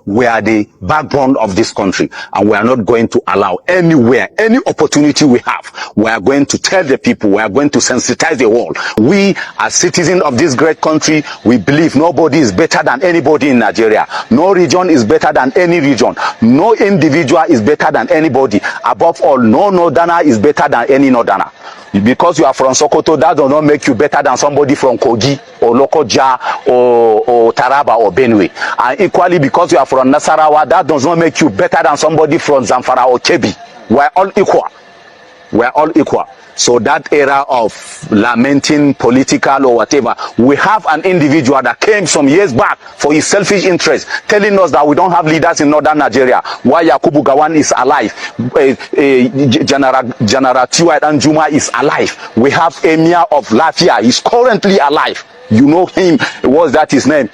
We are the backbone of this country, and we are not going to allow anywhere, any opportunity we have, we are going to tell the people, we are going to sensitize the world. We, as citizens of this great country, we believe nobody is better than anybody in Nigeria. No region is better than any region. No individual is better than anybody. Above all, no northerner is better than any northerner. Because you are from Sokoto, that does not make you better than somebody from Kogi or Lokoja or Taraba or Benue. And equally, because you are from Nasarawa, that does not make you better than somebody from Zamfara or Kebbi. We are all equal. We are all equal. So that era of lamenting political or whatever, we have an individual that came some years back for his selfish interest, telling us that we don't have leaders in northern Nigeria. Why Yakubu Gawan is alive, General Tiwa Danjuma is alive. We have Emir of Lafia, he's currently alive. You know him, what's that his name?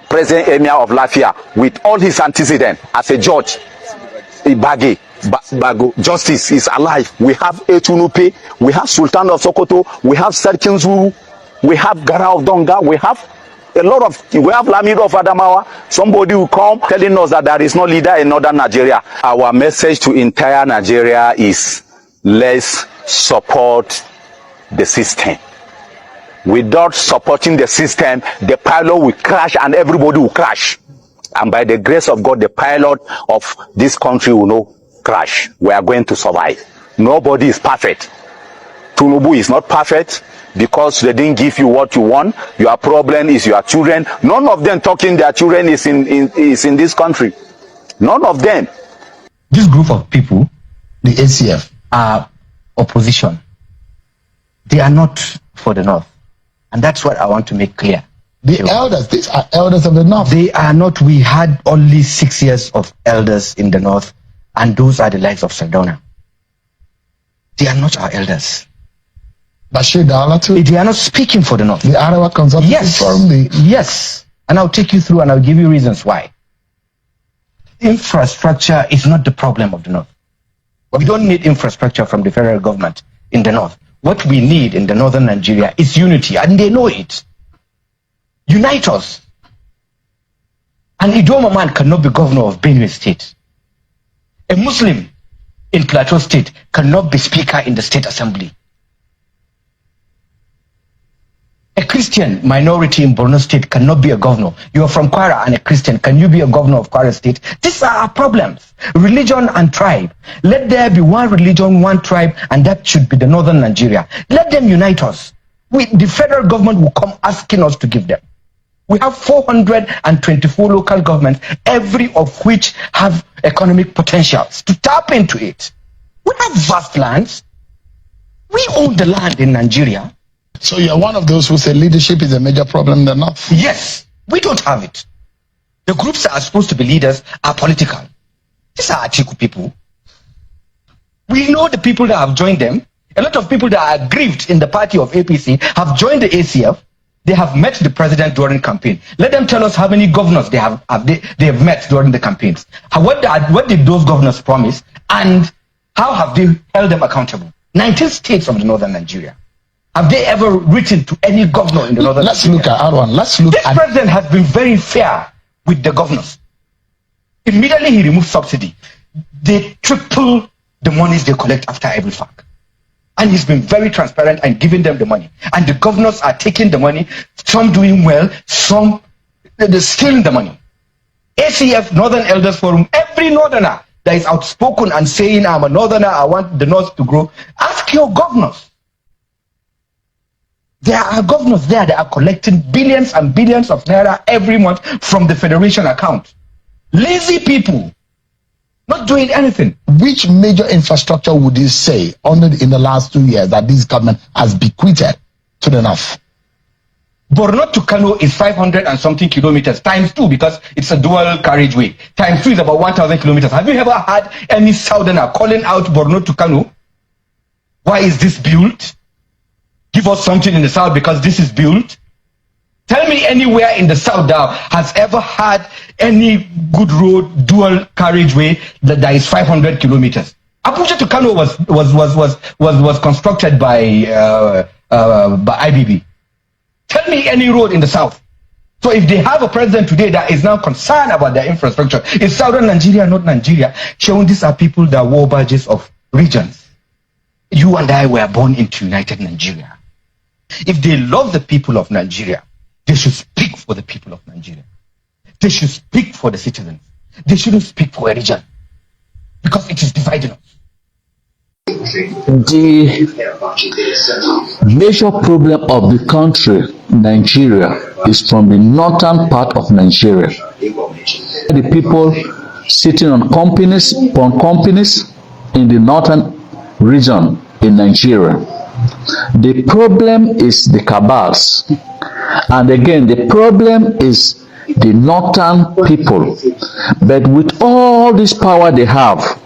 President Emir of Lafia, with all his antecedents as a judge. Ibage. Bago, justice is alive. We have Etunupe, we have Sultan of Sokoto, we have Sarkin Zulu, we have Gara of Donga, we have a lot of, we have Lamido of Adamawa. Somebody will come telling us that there is no leader in northern Nigeria. Our message to entire Nigeria is, let's support the system. Without supporting the system, the pilot will crash and everybody will crash. And by the grace of God, the pilot of this country will know crash. We are going to survive. Nobody is perfect. Tinubu is not perfect because they didn't give you what you want. Your problem is your children. None of them talking their children is in this country. None of them. This group of people, the ACF, are opposition. They are not for the North. And that's what I want to make clear. The elders, these are elders of the North. They are not. We had only 6 years of elders in the North. And those are the likes of Sardona. They are not our elders. Bashir Dala too? They are not speaking for the North. The Arawa Consultative Forum? Yes. And I'll take you through and I'll give you reasons why. Infrastructure is not the problem of the North. We don't need infrastructure from the federal government in the North. What we need in the northern Nigeria is unity, and they know it. Unite us. An Idoma man cannot be governor of Benue State. A Muslim in Plateau State cannot be speaker in the state assembly. A Christian minority in Borno State cannot be a governor. You are from Kwara and a Christian. Can you be a governor of Kwara State? These are our problems. Religion and tribe. Let there be one religion, one tribe, and that should be the northern Nigeria. Let them unite us. The federal government will come asking us to give them. We have 424 local governments, every of which have economic potentials to tap into it. We have vast lands. We own the land in Nigeria. So you're one of those who say leadership is a major problem in the North? Yes, we don't have it. The groups that are supposed to be leaders are political. These are Atiku people. We know the people that have joined them. A lot of people that are aggrieved in the party of APC have joined the ACF. They have met the president during campaign. Let them tell us how many governors they have met during the campaigns. What did those governors promise, and how have they held them accountable? 19 states of the northern Nigeria. Have they ever written to any governor in the northern Nigeria? Let's look at Arwan. This president has been very fair with the governors. Immediately he removed subsidy. They triple the monies they collect after every fact. And he's been very transparent and giving them the money. And the governors are taking the money, some doing well, some they're stealing the money. ACF, Northern Elders Forum, every northerner that is outspoken and saying, I'm a northerner, I want the North to grow, ask your governors. There are governors there that are collecting billions and billions of naira every month from the federation account. Lazy people. Not doing anything. Which major infrastructure would you say in the last 2 years that this government has bequeathed to the North? Borno to Kano is 500 and something kilometers times 2 because it's a dual carriageway. Times 2 is about 1,000 kilometers. Have you ever had any southerner calling out Borno to Kano? Why is this built? Give us something in the south because this is built. Tell me anywhere in the south that has ever had any good road, dual carriageway that is 500 kilometers. Abuja to Kano was constructed by IBB. Tell me any road in the south. So if they have a president today that is now concerned about their infrastructure, is southern Nigeria not Nigeria? Showing these are people that were badges of regions. You and I were born into United Nigeria. If they love the people of Nigeria, they should speak for the people of Nigeria. They should speak for the citizens. They shouldn't speak for a region, because it is dividing us. The major problem of the country, Nigeria, is from the northern part of Nigeria. The people sitting on companies in the northern region in Nigeria. The problem is the cabals. And again, the problem is the northern people. But with all this power they have,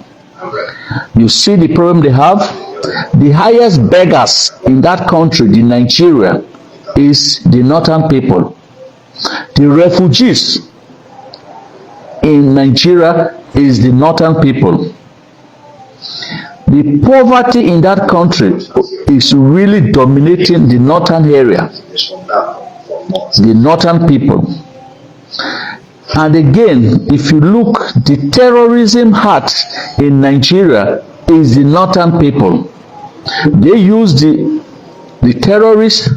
you see the problem they have? The highest beggars in that country, the Nigeria, is the northern people. The refugees in Nigeria is the northern people. The poverty in that country is really dominating the northern area, the northern people. And again, if you look, the terrorism heart in Nigeria is the northern people. They use the terrorists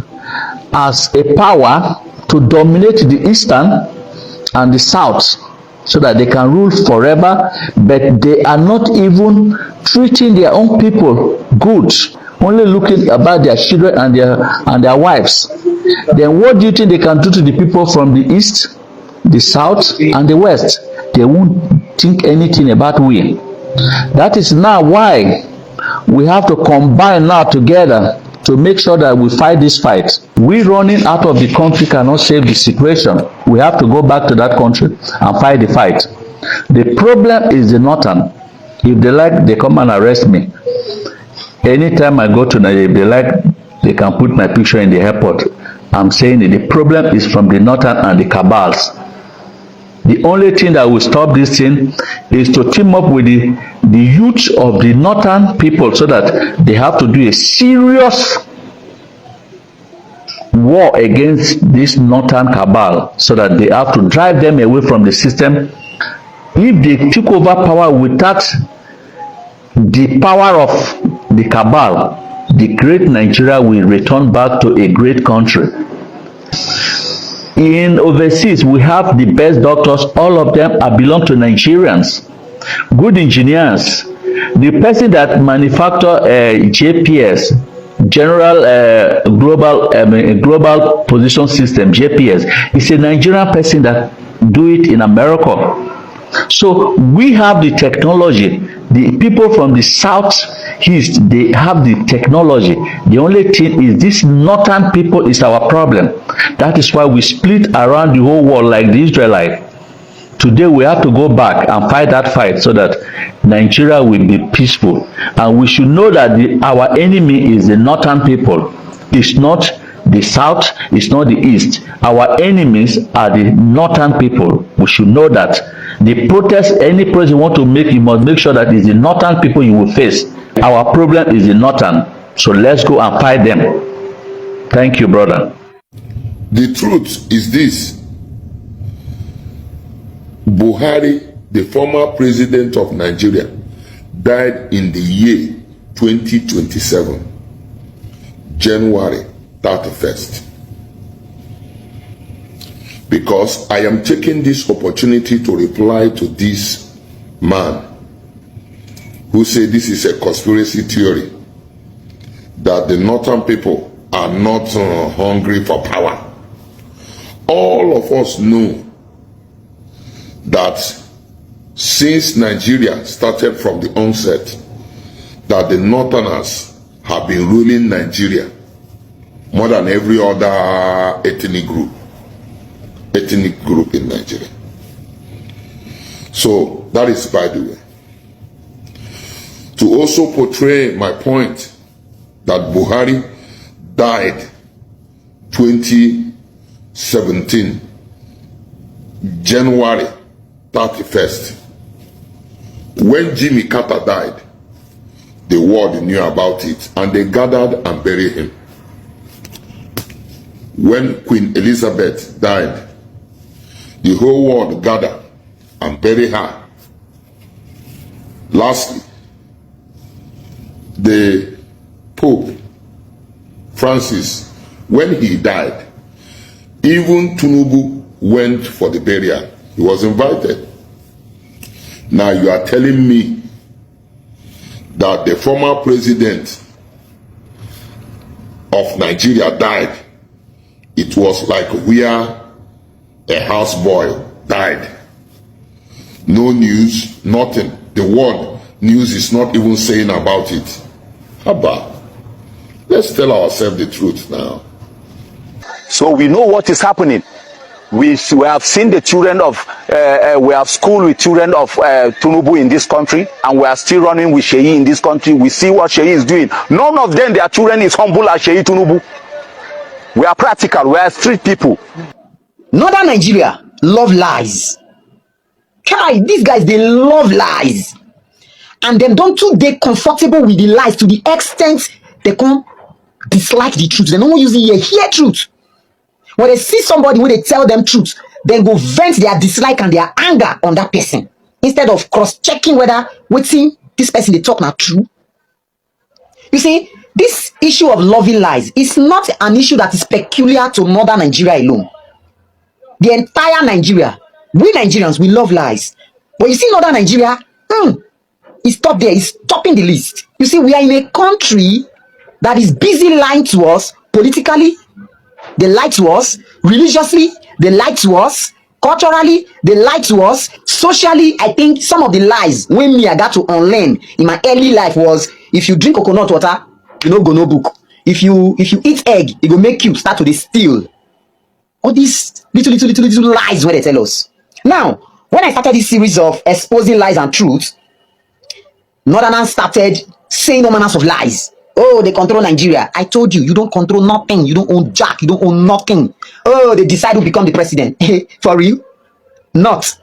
as a power to dominate the eastern and the south so that they can rule forever, but they are not even treating their own people good, only looking about their children and their wives. Then what do you think they can do to the people from the east, the south, and the west? They won't think anything about we. That is now why we have to combine now together to make sure that we fight this fight. We running out of the country cannot save the situation. We have to go back to that country and fight the fight. The problem is the northern. If they like, they come and arrest me. Anytime I go to Nigeria, if they like, they can put my picture in the airport. I'm saying that the problem is from the northern and the cabals. The only thing that will stop this thing is to team up with the youth of the northern people, so that they have to do a serious war against this northern cabal, so that they have to drive them away from the system. If they took over power without the power of the cabal, the great Nigeria will return back to a great country. In overseas, we have the best doctors. All of them belong to Nigerians. Good engineers. The person that manufacture JPS, General Global Position System, JPS, is a Nigerian person that do it in America. So we have the technology. The people from the southeast, they have the technology. The only thing is this northern people is our problem. That is why we split around the whole world like the Israelites. Today we have to go back and fight that fight so that Nigeria will be peaceful. And we should know that our enemy is the northern people. It's not the south, it's not the east. Our enemies are the northern people. We should know that. The protest, any protest you want to make, you must make sure that it's the northern people you will face. Our problem is the northern. So let's go and fight them. Thank you, brother. The truth is this. Buhari, the former president of Nigeria, died in the year 2027, January 31st. Because I am taking this opportunity to reply to this man who said this is a conspiracy theory, that the northern people are not hungry for power. All of us know that since Nigeria started from the onset, that the northerners have been ruling Nigeria more than every other ethnic group in Nigeria. So that is by the way. To also portray my point that Buhari died 2017, January 31st. When Jimmy Carter died, the world knew about it and they gathered and buried him. When Queen Elizabeth died, the whole world gather and bury her. Lastly, the Pope Francis, when he died, even Tinubu went for the burial. He was invited. Now you are telling me that the former president of Nigeria died. It was like where a houseboy died. No news, nothing. The word news is not even saying about it. How about? Let's tell ourselves the truth now. So we know what is happening. We have seen the children of, we have school with children of Tinubu in this country, and we are still running with Sheyi in this country. We see what Sheyi is doing. None of them, their children is humble as Sheyi Tinubu. We are practical, we are street people. Northern Nigeria love lies. Kai, these guys, they love lies. And them don't too they comfortable with the lies to the extent they come dislike the truth. They don't use it hear truth. When they see somebody when they tell them truth, then go vent their dislike and their anger on that person instead of cross-checking whether waiting this person they talk now true. You see, this issue of loving lies is not an issue that is peculiar to northern Nigeria alone. The entire Nigeria, we Nigerians, we love lies. But you see northern Nigeria, it's top there, it's topping the list. You see, we are in a country that is busy lying to us politically. They lie to us religiously, they lie to us culturally, they lie to us socially. I think some of the lies when me I got to unlearn in my early life was, if you drink coconut water, you no go no book. If you eat egg, it will make you start to steal. All these little lies where they tell us. Now, when I started this series of exposing lies and truths, Northerners started saying all manners of lies. Oh, they control Nigeria. I told you, you don't control nothing. You don't own jack. You don't own nothing. Oh, they decide who become the president. For real? Not.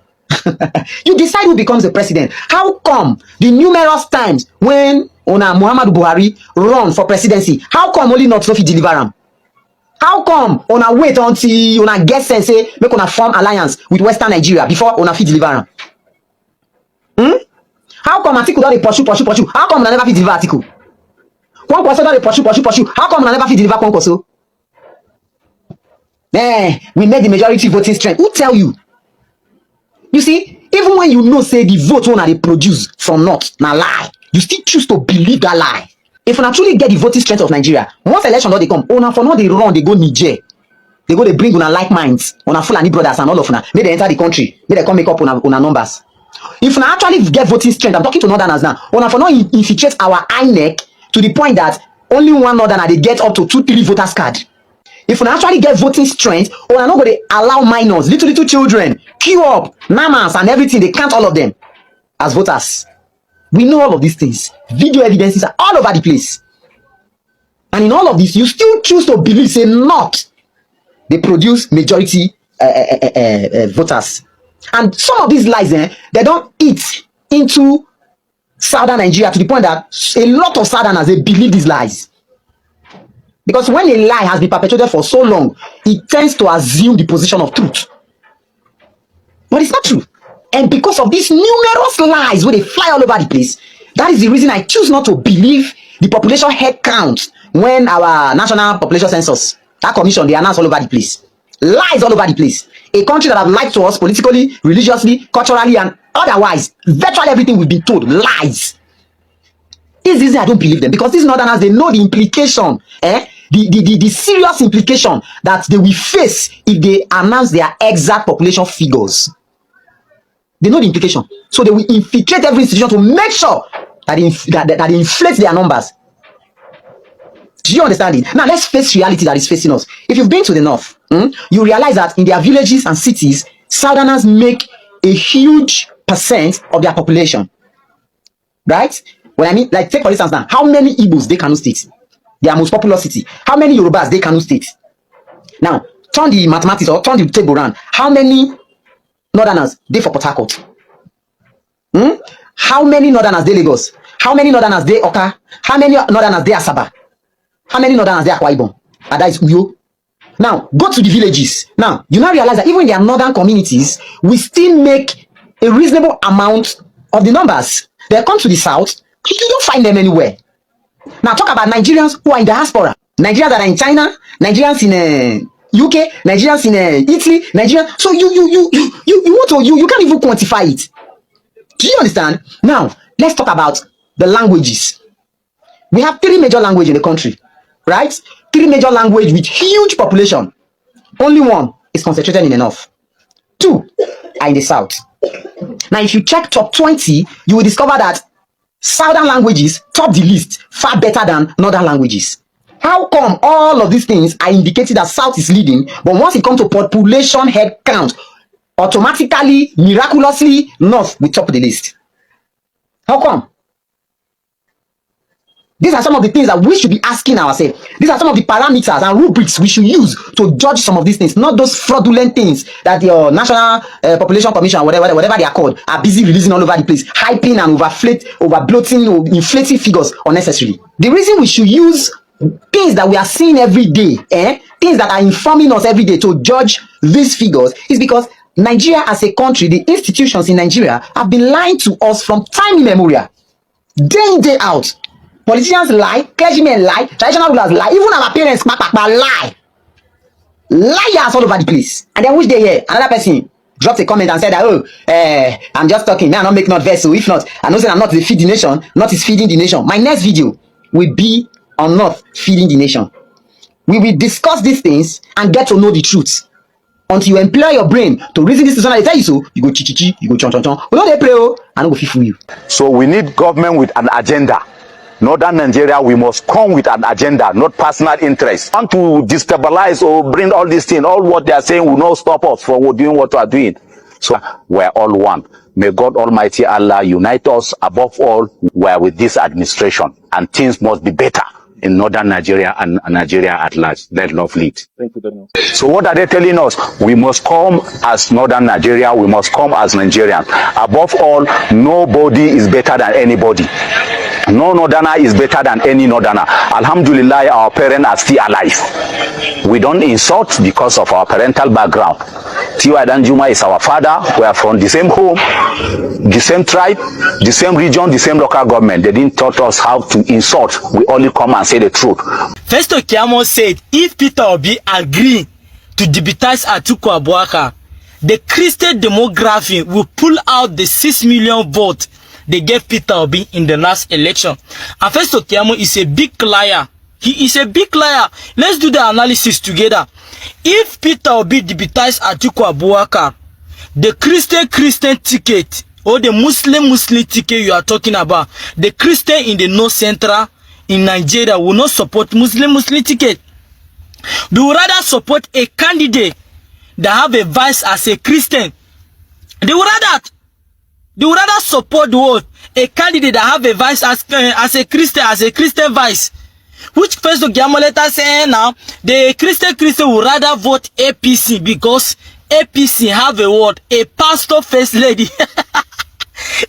You decide who becomes the president. How come the numerous times when Muhammadu Buhari run for presidency, how come only not Sophie deliver him? How come wait until get sense say make form alliance with Western Nigeria before fit deliver him? How come Atiku don dey pursue? How come never fit deliver Atiku? Kwankwaso don dey pursue. How come never fit deliver Kwankwaso? We made the majority voting strength. Who tell you? You see, even when you know say the vote una dey produce from north na lie, you still choose to believe that lie. If una truly get the voting strength of Nigeria, once election don dey come, una for no dey run, dey go Niger. They go dey bring una like minds, una Fulani brothers and all of una. Make they enter the country, make they come make up una numbers. If una actually get voting strength, I'm talking to northerners now, una for not infiltrate our INEC to the point that only one northerner they get up to 2-3 voters card. If una actually get voting strength, una not going to allow minors, little children, queue up, mamas and everything, they count all of them as voters. We know all of these things. Video evidences are all over the place. And in all of this, you still choose to believe, say not, they produce majority voters. And some of these lies, they don't eat into southern Nigeria to the point that a lot of southerners, they believe these lies. Because when a lie has been perpetuated for so long, it tends to assume the position of truth. But it's not true. And because of these numerous lies where they fly all over the place, that is the reason I choose not to believe the population head count when our national population census, that commission, they announce all over the place. Lies all over the place. A country that have lied to us politically, religiously, culturally, and otherwise. Virtually everything we've been told. Lies. This is reason I don't believe them. Because these northerners, they know the implication, the serious implication that they will face if they announce their exact population figures. They know the implication. So they will infiltrate every institution to make sure that they inflate their numbers. Do you understand it? Now let's face reality that is facing us. If you've been to the north, you realize that in their villages and cities, southerners make a huge percent of their population. Right? When I mean, like take for instance now, how many Igbos they Kano State? Their most populous city. How many Yorubas they Kano State? Now, turn the mathematics or turn the table around. How many northerners they for Port Harcourt? How many northerners they Lagos? How many northerners they Oka? How many northerners they Asaba? How many northerners they Akwa Ibom? And that is Uyo. Now, go to the villages. Now, you now realize that even in their northern communities, we still make a reasonable amount of the numbers. They come to the south, you don't find them anywhere. Now, talk about Nigerians who are in diaspora. Nigerians that are in China, Nigerians in UK, Nigerians in Italy, Nigerians. So you can't even quantify it. Do you understand? Now, let's talk about the languages. We have 3 major languages in the country, right? 3 major languages with huge population. Only one is concentrated in the north. 2 are in the south. Now, if you check top 20, you will discover that southern languages top the list far better than northern languages. How come all of these things are indicating that south is leading, but once it comes to population head count, automatically, miraculously, north will top the list? How come? These are some of the things that we should be asking ourselves. These are some of the parameters and rubrics we should use to judge some of these things, not those fraudulent things that your National Population Commission, whatever they are called, are busy releasing all over the place, hyping and over-bloating, inflating figures unnecessarily. The reason we should use things that we are seeing every day, things that are informing us every day to judge these figures is because Nigeria as a country, the institutions in Nigeria have been lying to us from time immemorial, day in, day out. Politicians lie, clergymen lie, traditional rulers lie, even our parents lie. Liars all over the place. And then which day here, another person dropped a comment and said that, oh, I'm just talking, man, I don't make not verse, so if not, I know say I'm not the feed the nation, not is feeding the nation. My next video will be on not feeding the nation. We will discuss these things and get to know the truth. Until you employ your brain to reason this to they tell you so, you go chi, you go chon. We know they pray, I don't go fit fool you. So we need government with an agenda. Northern Nigeria, we must come with an agenda, not personal interest. Want to destabilize or bring all these things, all what they are saying will not stop us from doing what we are doing. So we're all one. May God Almighty Allah unite us. Above all, we're with this administration, and things must be better in Northern Nigeria and Nigeria at large. Let love lead. Thank you very much. So what are they telling us? We must come as Northern Nigeria. We must come as Nigerians. Above all, nobody is better than anybody. No Northerner is better than any Northerner. Alhamdulillah, our parents are still alive. We don't insult because of our parental background. Tiwa Danjuma is our father. We are from the same home, the same tribe, the same region, the same local government. They didn't taught us how to insult. We only come and say the truth. Festo Keyamo said if Peter Obi agreed to deputize Atiku Abubakar, the Christian demography will pull out the 6 million votes they gave Peter Obi in the last election. And Festo Keyamo is a big liar. He is a big liar. Let's do the analysis together. If Peter Obi deputized Atiku Abubakar, the Christian ticket or the Muslim ticket you are talking about, the Christian in the North Central in Nigeria will not support Muslim ticket. They would rather support a candidate that have a vice as a Christian. They would rather support a candidate that have a vice as a Christian vice. Which Festo Keyamo later say now the Christian would rather vote APC because APC have a pastor first lady.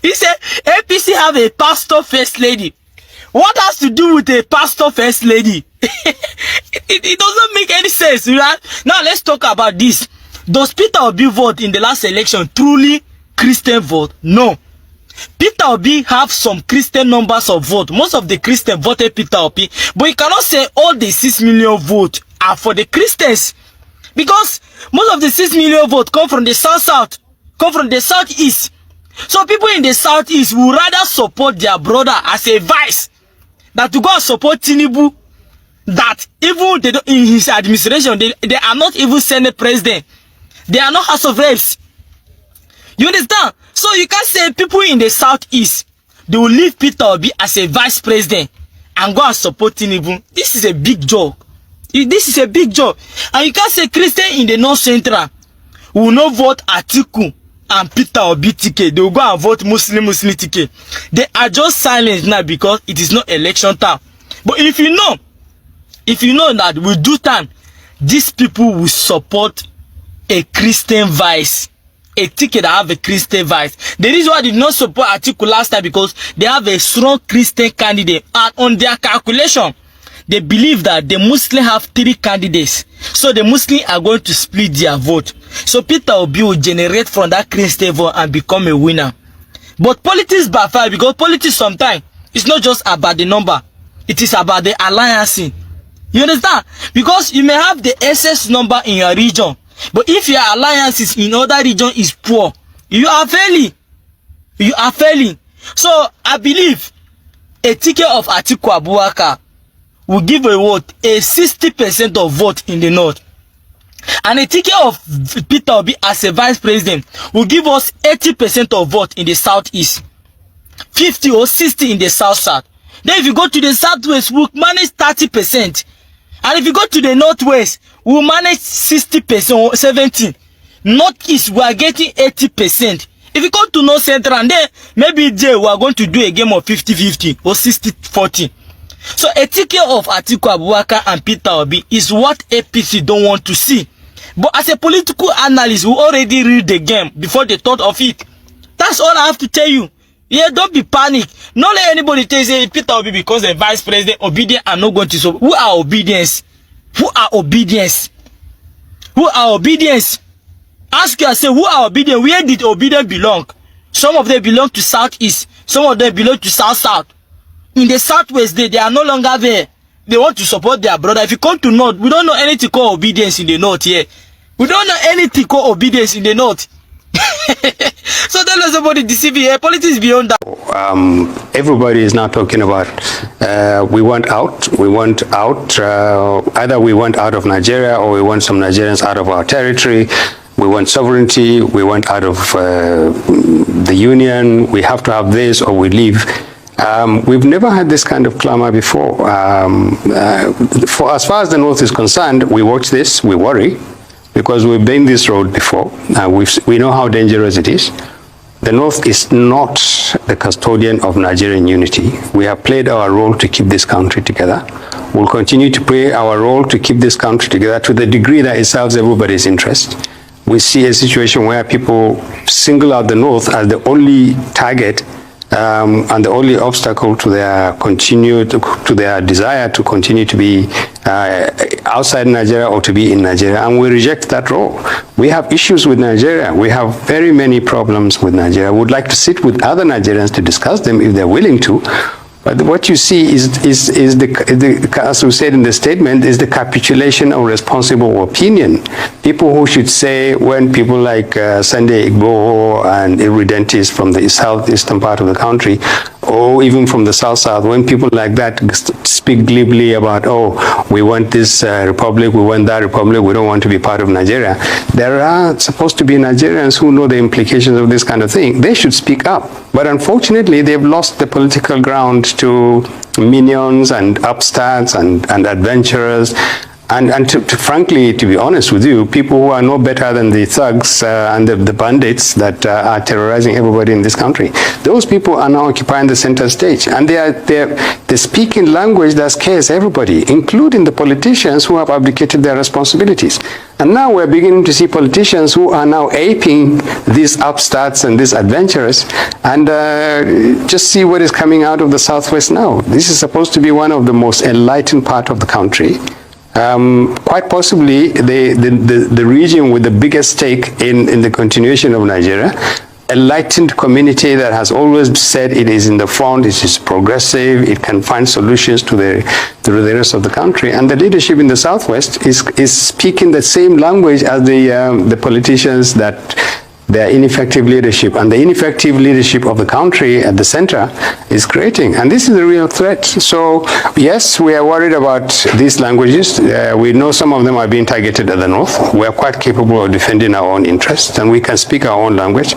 He said APC have a pastor first lady. What has to do with a pastor first lady? it doesn't make any sense, right? Now let's talk about this. Does Peter Obi vote in the last election truly Christian vote? No. Peter Obi have some Christian numbers of vote. Most of the Christians voted Peter Obi, but you cannot say all the 6 million votes are for the Christians, because most of the 6 million votes come from the south, come from the southeast. So people in the southeast would rather support their brother as a vice than to go and support Tinubu, that even they don't, in his administration they are not even Senate president, they are not House of Reps. You understand? So you can't say people in the southeast they will leave Peter Obi as a vice president and go and support Tinubu. This is a big joke. This is a big joke. And you can't say Christian in the North Central will not vote Atiku and Peter Obi ticket. They will go and vote Muslim ticket. They are just silent now because it is not election time. But if you know that with due time, these people will support a Christian vice. A ticket that have a Christian vice. The reason why they did not support Atiku last time because they have a strong Christian candidate, and on their calculation, they believe that the Muslims have 3 candidates. So the Muslims are going to split their vote. So Peter Obi will generate from that Christian vote and become a winner. But politics backfire, because politics sometimes it's not just about the number. It is about the alliance. You understand? Because you may have the excess number in your region, but if your alliances in other region is poor, you are failing. You are failing. So I believe a ticket of Atiku Abubakar will give a vote, a 60% of vote in the north. And a ticket of Peter Obi as a vice president will give us 80% of vote in the southeast, 50 or 60 in the south. Then if you go to the southwest, we'll manage 30%. And if you go to the northwest, we'll manage 60% or 70%. Northeast, we are getting 80%. If you go to north central, and then maybe there we are going to do a game of 50-50 or 60-40. So a ticket of Atiku Abubakar and Peter Obi is what APC don't want to see. But as a political analyst, we already read the game before they thought of it. That's all I have to tell you. Yeah, don't be panic. Not let anybody tell you, say Peter Obi because the vice president obedient are not going to solve. Who are obedience? Who are obedience? Who are obedience? Ask yourself, who are obedient? Where did obedient belong? Some of them belong to southeast. Some of them belong to south. In the southwest, they are no longer there. They want to support their brother. If you come to north, we don't know anything called obedience in the north here. We don't know anything called obedience in the north. So don't let somebody deceive you. Politics beyond that. Everybody is now talking about we want out. Either we want out of Nigeria or we want some Nigerians out of our territory. We want sovereignty. We want out of the union. We have to have this or we leave. We've never had this kind of clamor before. For as far as the North is concerned, we watch this, we worry, because we've been this road before. We know how dangerous it is. The North is not the custodian of Nigerian unity. We have played our role to keep this country together. We'll continue to play our role to keep this country together to the degree that it serves everybody's interest. We see a situation where people single out the North as the only target and the only obstacle to their desire to continue to be outside Nigeria or to be in Nigeria, and we reject that role. We have issues with Nigeria. We have very many problems with Nigeria. We would like to sit with other Nigerians to discuss them if they're willing to. But what you see is as we said in the statement, is the capitulation of responsible opinion. People who should say, when people like Sunday Igboho and irredentists from the southeastern part of the country, or even from the south, when people like that speak glibly about, oh, we want this republic, we want that republic, we don't want to be part of Nigeria. There are supposed to be Nigerians who know the implications of this kind of thing. They should speak up. But unfortunately, they've lost the political ground to minions and upstarts and adventurers. And frankly, to be honest with you, people who are no better than the thugs and the bandits that are terrorizing everybody in this country. Those people are now occupying the center stage, and they speak in language that scares everybody, including the politicians who have abdicated their responsibilities. And now we're beginning to see politicians who are now aping these upstarts and these adventurers, and just see what is coming out of the Southwest now. This is supposed to be one of the most enlightened part of the country. Quite possibly the region with the biggest stake in the continuation of Nigeria, enlightened community that has always said it is in the front, it is progressive, it can find solutions to the rest of the country, and the leadership in the Southwest is speaking the same language as the politicians that their ineffective leadership and the ineffective leadership of the country at the center is creating. And this is a real threat. So yes, we are worried about these languages. We know some of them are being targeted at the North. We are quite capable of defending our own interests, and we can speak our own language.